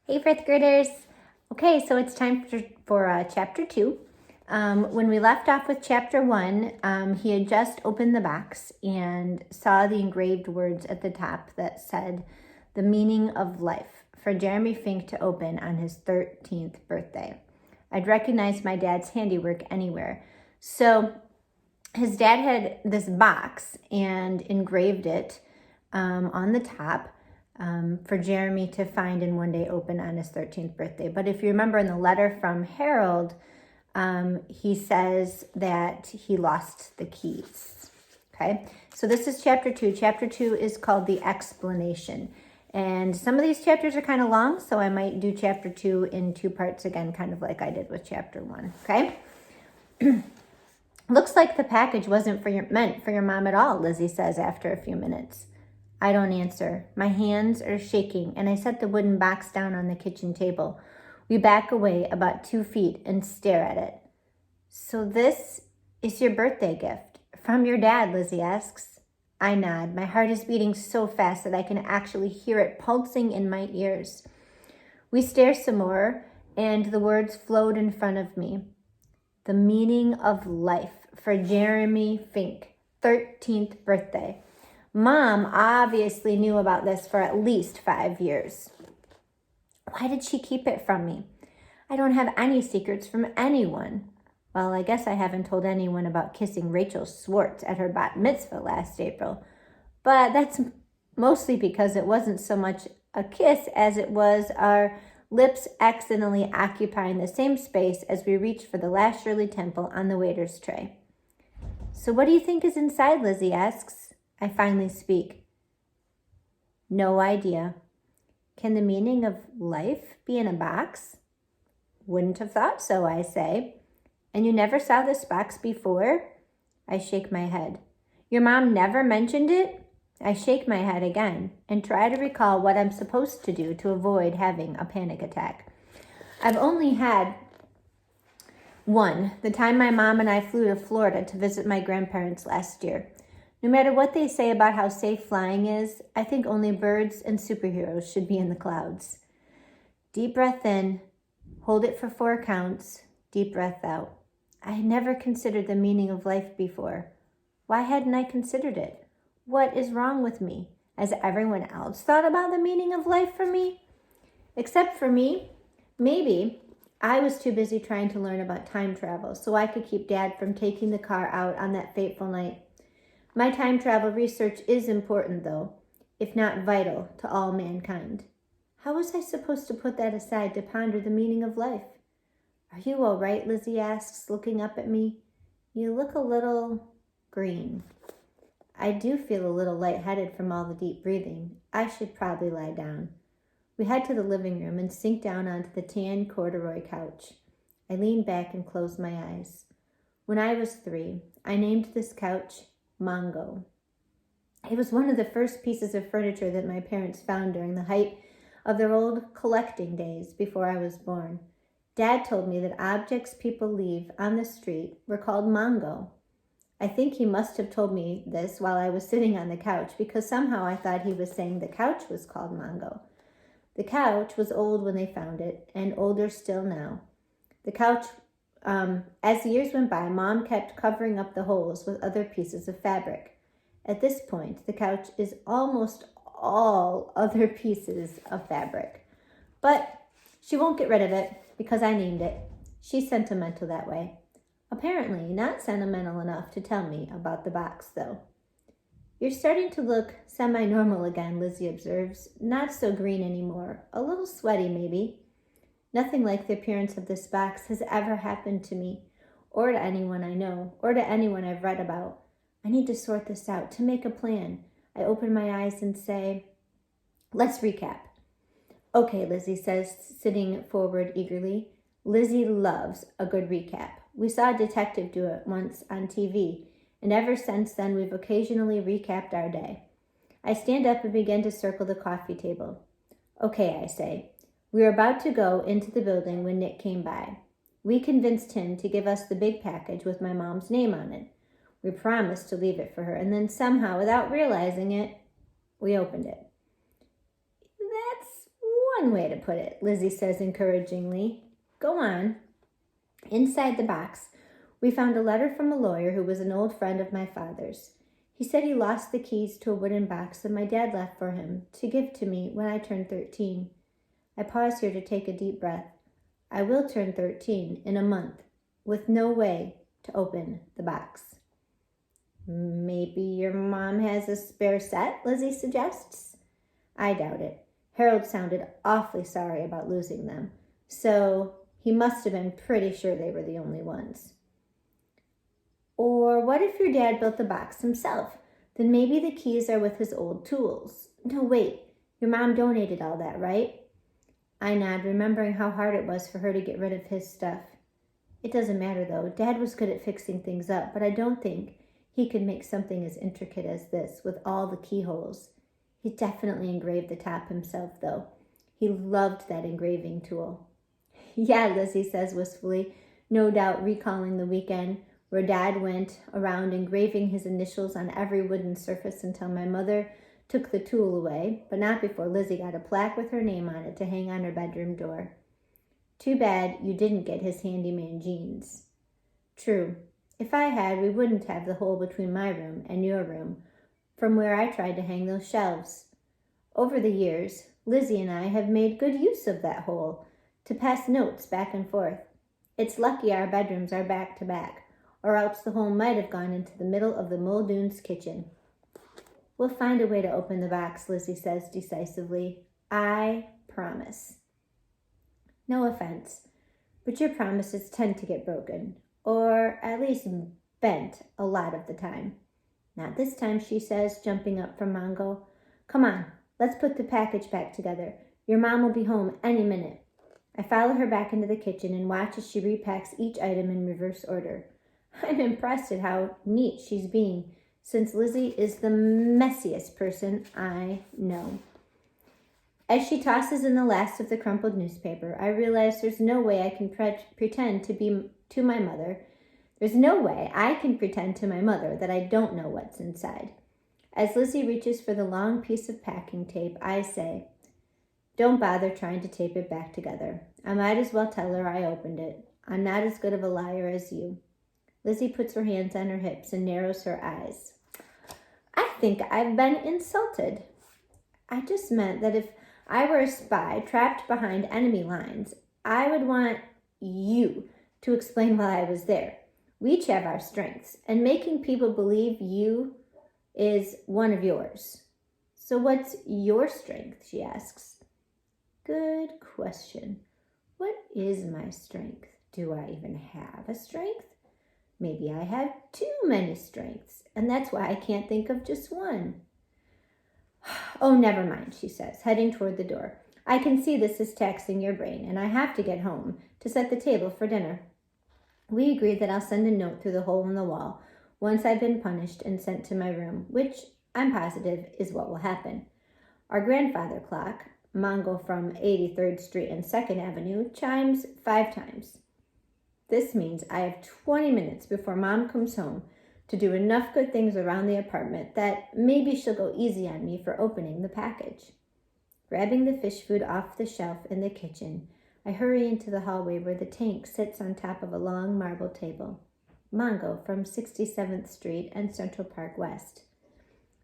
Hey, fifth graders. Okay, so it's time for chapter 2. When we left off with chapter 1, he had just opened the box and saw the engraved words at the top that said, "The meaning of life," for Jeremy Fink to open on his 13th birthday. I'd recognize my dad's handiwork anywhere. So his dad had this box and engraved it on the top for Jeremy to find and one day open on his 13th birthday. But if you remember in the letter from Harold, he says that he lost the keys. Okay, so this is chapter 2. Chapter 2 is called The Explanation. And some of these chapters are kind of long, so I might do chapter 2 in 2 parts again, kind of like I did with chapter 1. Okay. Looks like the package wasn't meant for your mom at all, Lizzie says after a few minutes. I don't answer. My hands are shaking, and I set the wooden box down on the kitchen table. We back away about 2 feet and stare at it. So this is your birthday gift? From your dad, Lizzie asks. I nod. My heart is beating so fast that I can actually hear it pulsing in my ears. We stare some more, and the words flowed in front of me. The meaning of life for Jeremy Fink, 13th birthday. Mom obviously knew about this for at least 5 years. Why did she keep it from me? I don't have any secrets from anyone. Well, I guess I haven't told anyone about kissing Rachel Swartz at her bat mitzvah last April. But that's mostly because it wasn't so much a kiss as it was our lips accidentally occupying the same space as we reached for the last Shirley Temple on the waiter's tray. So what do you think is inside, Lizzie asks. I finally speak. No idea. Can the meaning of life be in a box? Wouldn't have thought so, I say. And you never saw this box before? I shake my head. Your mom never mentioned it? I shake my head again and try to recall what I'm supposed to do to avoid having a panic attack. I've only had one, the time my mom and I flew to Florida to visit my grandparents last year. No matter what they say about how safe flying is, I think only birds and superheroes should be in the clouds. Deep breath in, hold it for 4 counts, deep breath out. I had never considered the meaning of life before. Why hadn't I considered it? What is wrong with me? Has everyone else thought about the meaning of life for me? Except for me, maybe I was too busy trying to learn about time travel so I could keep Dad from taking the car out on that fateful night. My time travel research is important, though, if not vital, to all mankind. How was I supposed to put that aside to ponder the meaning of life? Are you all right, Lizzie asks, looking up at me. You look a little green. I do feel a little lightheaded from all the deep breathing. I should probably lie down. We head to the living room and sink down onto the tan corduroy couch. I lean back and close my eyes. When I was 3, I named this couch Mongo. It was one of the first pieces of furniture that my parents found during the height of their old collecting days before I was born. Dad told me that objects people leave on the street were called Mongo. I think he must have told me this while I was sitting on the couch because somehow I thought he was saying the couch was called Mongo. The couch was old when they found it and older still now. The couch as the years went by, Mom kept covering up the holes with other pieces of fabric. At this point, the couch is almost all other pieces of fabric. But she won't get rid of it because I named it. She's sentimental that way. Apparently not sentimental enough to tell me about the box, though. You're starting to look semi-normal again, Lizzie observes. Not so green anymore. A little sweaty, maybe. Nothing like the appearance of this box has ever happened to me, or to anyone I know, or to anyone I've read about. I need to sort this out, to make a plan. I open my eyes and say, let's recap. Okay, Lizzie says, sitting forward eagerly. Lizzie loves a good recap. We saw a detective do it once on TV, and ever since then we've occasionally recapped our day. I stand up and begin to circle the coffee table. Okay, I say. We were about to go into the building when Nick came by. We convinced him to give us the big package with my mom's name on it. We promised to leave it for her, and then somehow, without realizing it, we opened it. That's one way to put it, Lizzie says encouragingly. Go on. Inside the box, we found a letter from a lawyer who was an old friend of my father's. He said he lost the keys to a wooden box that my dad left for him to give to me when I turned 13. I pause here to take a deep breath. I will turn 13 in a month, with no way to open the box. Maybe your mom has a spare set, Lizzie suggests. I doubt it. Harold sounded awfully sorry about losing them, so he must have been pretty sure they were the only ones. Or what if your dad built the box himself? Then maybe the keys are with his old tools. No, wait. Your mom donated all that, right? I nod, remembering how hard it was for her to get rid of his stuff. It doesn't matter, though. Dad was good at fixing things up, but I don't think he could make something as intricate as this with all the keyholes. He definitely engraved the top himself, though. He loved that engraving tool. Yeah, Lizzie says wistfully, no doubt recalling the weekend where Dad went around engraving his initials on every wooden surface until my mother took the tool away, but not before Lizzie got a plaque with her name on it to hang on her bedroom door. Too bad you didn't get his handyman jeans. True. If I had, we wouldn't have the hole between my room and your room, from where I tried to hang those shelves. Over the years, Lizzie and I have made good use of that hole to pass notes back and forth. It's lucky our bedrooms are back to back, or else the hole might have gone into the middle of the Muldoon's kitchen. We'll find a way to open the box, Lizzie says decisively. I promise. No offense, but your promises tend to get broken, or at least bent a lot of the time. Not this time, she says, jumping up from Mongo. Come on, let's put the package back together. Your mom will be home any minute. I follow her back into the kitchen and watch as she repacks each item in reverse order. I'm impressed at how neat she's being, since Lizzie is the messiest person I know. As she tosses in the last of the crumpled newspaper, I realize there's no way I can pretend to be to my mother. There's no way I can pretend to my mother that I don't know what's inside. As Lizzie reaches for the long piece of packing tape, I say, don't bother trying to tape it back together. I might as well tell her I opened it. I'm not as good of a liar as you. Lizzie puts her hands on her hips and narrows her eyes. I think I've been insulted. I just meant that if I were a spy trapped behind enemy lines, I would want you to explain why I was there. We each have our strengths, and making people believe you is one of yours. So what's your strength, she asks. Good question. What is my strength? Do I even have a strength? Maybe I have too many strengths, and that's why I can't think of just one. Oh, never mind, she says, heading toward the door. I can see this is taxing your brain, and I have to get home to set the table for dinner. We agree that I'll send a note through the hole in the wall once I've been punished and sent to my room, which I'm positive is what will happen. Our grandfather clock, Mongo from 83rd Street and 2nd Avenue, chimes 5 times. This means I have 20 minutes before Mom comes home to do enough good things around the apartment that maybe she'll go easy on me for opening the package. Grabbing the fish food off the shelf in the kitchen, I hurry into the hallway where the tank sits on top of a long marble table. Mongo from 67th Street and Central Park West.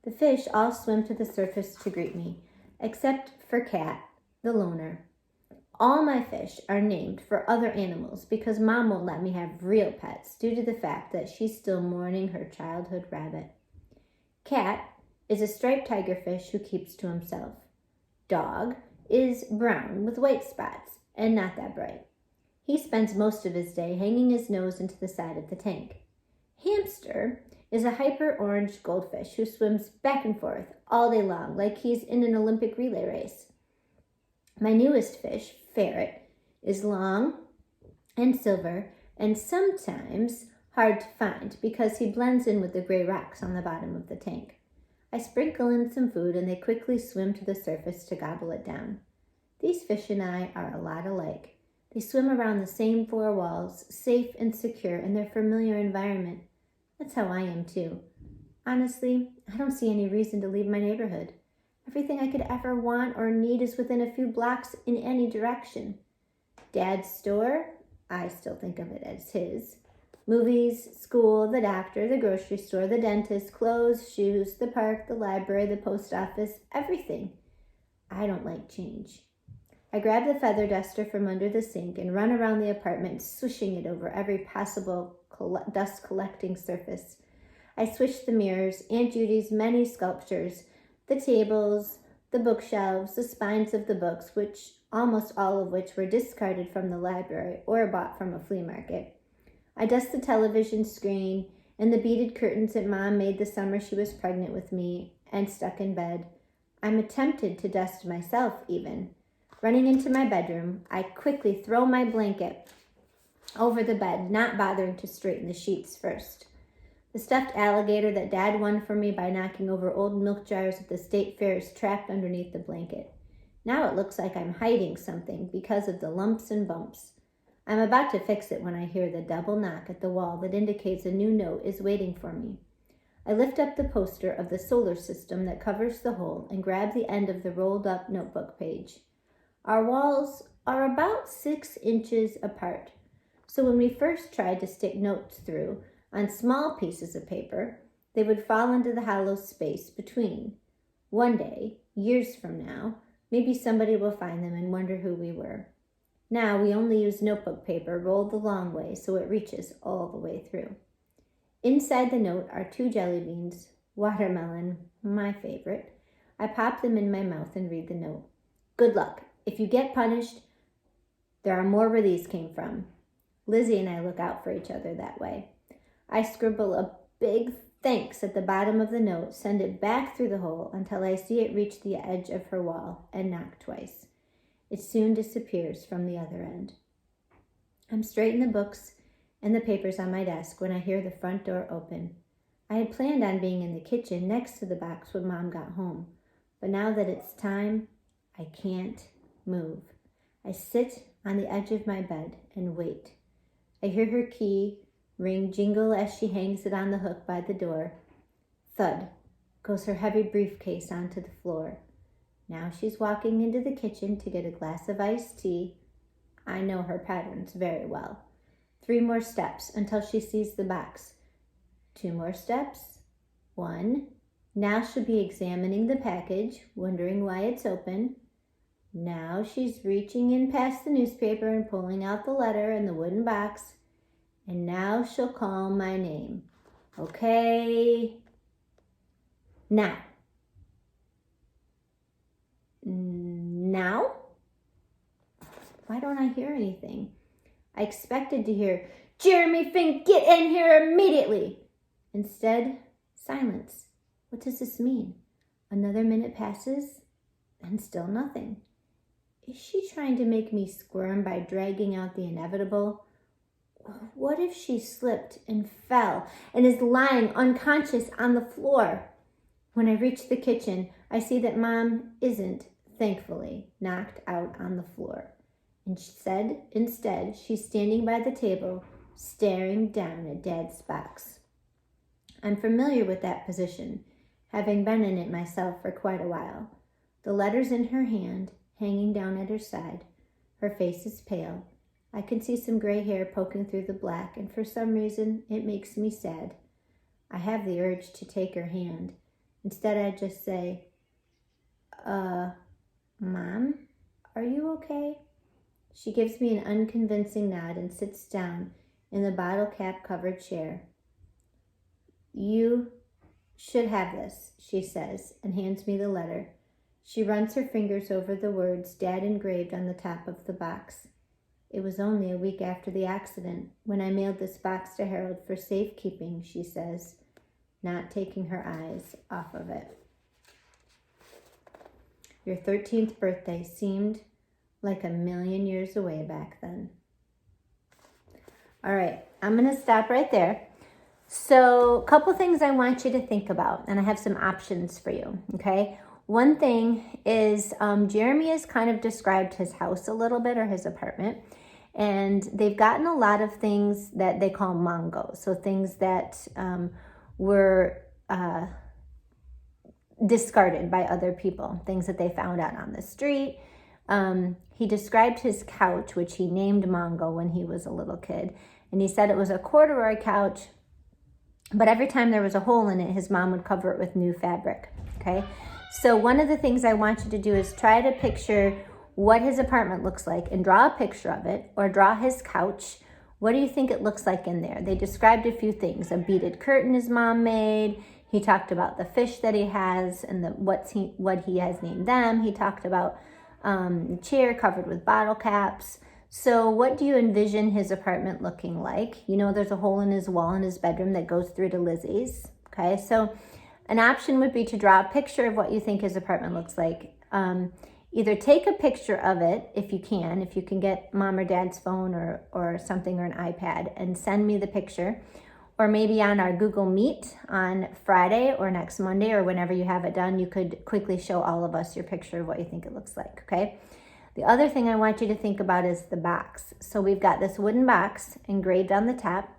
The fish all swim to the surface to greet me, except for Cat, the loner. All my fish are named for other animals because Mom won't let me have real pets due to the fact that she's still mourning her childhood rabbit. Cat is a striped tigerfish who keeps to himself. Dog is brown with white spots and not that bright. He spends most of his day hanging his nose into the side of the tank. Hamster is a hyper-orange goldfish who swims back and forth all day long like he's in an Olympic relay race. My newest fish, Ferret, is long and silver and sometimes hard to find because he blends in with the gray rocks on the bottom of the tank. I sprinkle in some food and they quickly swim to the surface to gobble it down. These fish and I are a lot alike. They swim around the same 4 walls, safe and secure in their familiar environment. That's how I am too. Honestly, I don't see any reason to leave my neighborhood. Everything I could ever want or need is within a few blocks in any direction. Dad's store, I still think of it as his. Movies, school, the doctor, the grocery store, the dentist, clothes, shoes, the park, the library, the post office, everything. I don't like change. I grab the feather duster from under the sink and run around the apartment, swishing it over every possible dust collecting surface. I swish the mirrors, Aunt Judy's many sculptures, the tables, the bookshelves, the spines of the books, which almost all of which were discarded from the library or bought from a flea market. I dust the television screen and the beaded curtains that Mom made the summer she was pregnant with me and stuck in bed. I'm tempted to dust myself even. Running into my bedroom, I quickly throw my blanket over the bed, not bothering to straighten the sheets first. The stuffed alligator that Dad won for me by knocking over old milk jars at the state fair is trapped underneath the blanket. Now it looks like I'm hiding something because of the lumps and bumps. I'm about to fix it when I hear the double knock at the wall that indicates a new note is waiting for me. I lift up the poster of the solar system that covers the hole and grab the end of the rolled up notebook page. Our walls are about 6 inches apart, so when we first tried to stick notes through on small pieces of paper, they would fall into the hollow space between. One day, years from now, maybe somebody will find them and wonder who we were. Now we only use notebook paper rolled the long way so it reaches all the way through. Inside the note are 2 jelly beans, watermelon, my favorite. I pop them in my mouth and read the note. Good luck. If you get punished, there are more where these came from. Lizzie and I look out for each other that way. I scribble a big thanks at the bottom of the note, send it back through the hole until I see it reach the edge of her wall and knock twice. It soon disappears from the other end. I'm straight in the books and the papers on my desk when I hear the front door open. I had planned on being in the kitchen next to the box when Mom got home, but now that it's time, I can't move. I sit on the edge of my bed and wait. I hear her key ring jingle as she hangs it on the hook by the door. Thud goes her heavy briefcase onto the floor. Now she's walking into the kitchen to get a glass of iced tea. I know her patterns very well. 3 more steps until she sees the box. 2 more steps. 1. Now she'll be examining the package, wondering why it's open. Now she's reaching in past the newspaper and pulling out the letter in the wooden box. And now she'll call my name. Okay. Now. Now? Why don't I hear anything? I expected to hear, Jeremy Fink, get in here immediately. Instead, silence. What does this mean? Another minute passes and still nothing. Is she trying to make me squirm by dragging out the inevitable? What if she slipped and fell and is lying unconscious on the floor? When I reach the kitchen, I see that Mom isn't, thankfully, knocked out on the floor. Instead, she's standing by the table, staring down at Dad's box. I'm familiar with that position, having been in it myself for quite a while. The letter's in her hand, hanging down at her side. Her face is pale. I can see some gray hair poking through the black, and for some reason, it makes me sad. I have the urge to take her hand. Instead, I just say, Mom, are you okay? She gives me an unconvincing nod and sits down in the bottle cap covered chair. You should have this, she says, and hands me the letter. She runs her fingers over the words Dad engraved on the top of the box. It was only a week after the accident when I mailed this box to Harold for safekeeping, she says, not taking her eyes off of it. Your 13th birthday seemed like a million years away back then. All right, I'm going to stop right there. So a couple things I want you to think about, and I have some options for you, okay? One thing is Jeremy has kind of described his house a little bit, or his apartment, and they've gotten a lot of things that they call mongos, so things that were discarded by other people, things that they found out on the street. He described his couch, which he named Mongo when he was a little kid. And he said it was a corduroy couch, but every time there was a hole in it, his mom would cover it with new fabric, okay? So one of the things I want you to do is try to picture what his apartment looks like and draw a picture of it, or draw his couch. What do you think it looks like in there? They described a few things. A beaded curtain his mom made. He talked about the fish that he has and what he has named them. He talked about the chair covered with bottle caps. So what do you envision his apartment looking like? You know, there's a hole in his wall in his bedroom that goes through to Lizzie's. Okay, so an option would be to draw a picture of what you think his apartment looks like. Either take a picture of it if you can get mom or dad's phone or something, or an iPad, and send me the picture. Or maybe on our Google Meet on Friday or next Monday, or whenever you have it done, you could quickly show all of us your picture of what you think it looks like, okay? The other thing I want you to think about is the box. So we've got this wooden box engraved on the top.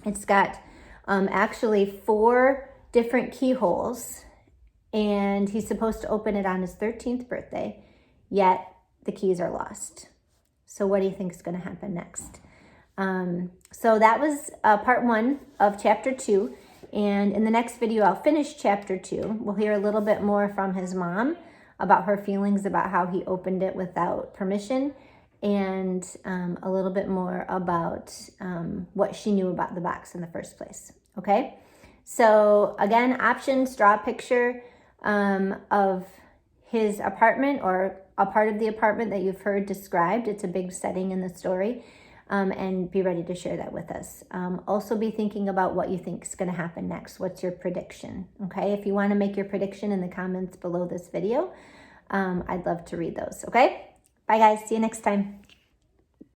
It's got actually 4 different keyholes, and he's supposed to open it on his 13th birthday, yet the keys are lost. So what do you think is going to happen next? So that was part 1 of chapter 2. And in the next video, I'll finish chapter 2. We'll hear a little bit more from his mom about her feelings about how he opened it without permission, and a little bit more about what she knew about the box in the first place. Okay? So again, options: draw a picture of his apartment or a part of the apartment that you've heard described. It's a big setting in the story. And be ready to share that with us. Also be thinking about what you think is going to happen next. What's your prediction? Okay, if you want to make your prediction in the comments below this video, I'd love to read those. Okay, bye guys, see you next time.